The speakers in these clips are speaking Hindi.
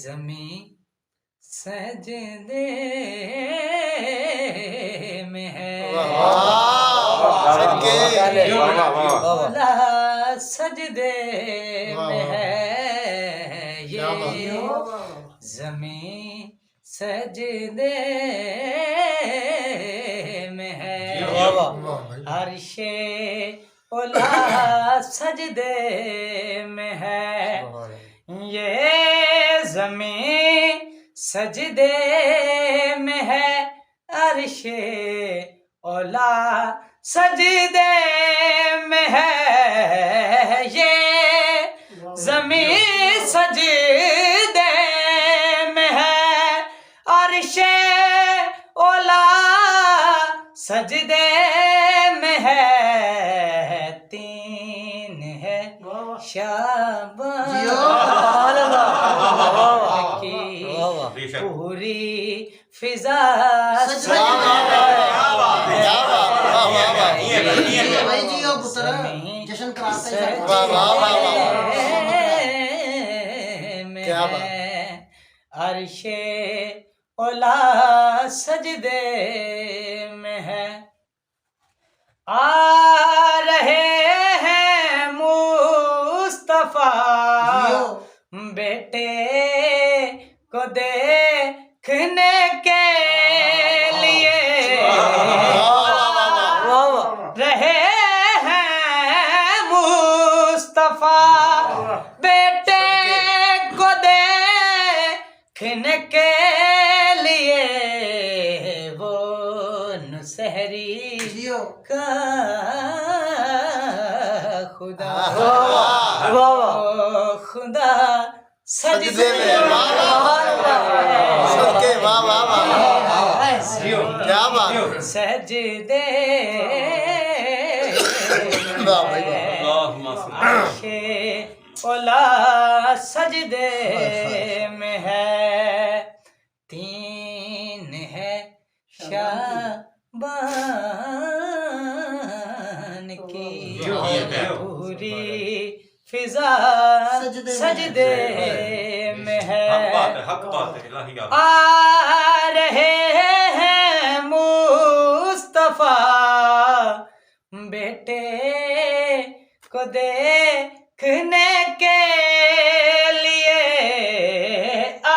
जमी सजदे में है, मौला सजदे में है, ये जमी सजदे में है, अर्शे ओला सजदे में है, ये जमीन सजदे में है, अर्शे ओला सजदे में है, ये जमीन सजदे में है, अर्शे ओला सजदे में है, तीन है शाबाश की पूरी फिजा अर्शे ओला सजदे में है, आ रहे हैं मुस्तफा बेटे को देखने के लिए, रहे हैं मुस्तफा बेटे को देखने के लिए, वो नुसहरी का खुदा खुदा सजदे में, सजदे अर्शे ओला सजदे में है, तीन है शाबान की पूरी फिजा सजदे में है, आ रहे हैं मुस्तफा बेटे को देखने के लिए, आ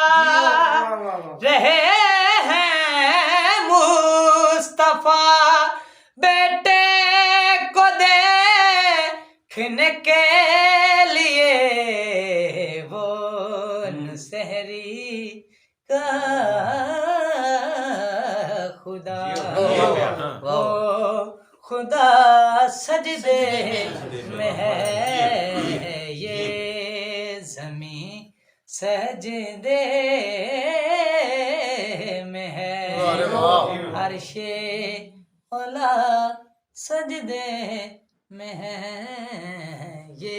रहे हैं मुस्तफा बेटे को देखने के लिए, वो नुसहरी का खुदा वो खुदा सजदे में है, ये जमी सजदे में है, अर्शे ओला सजदे में है, ये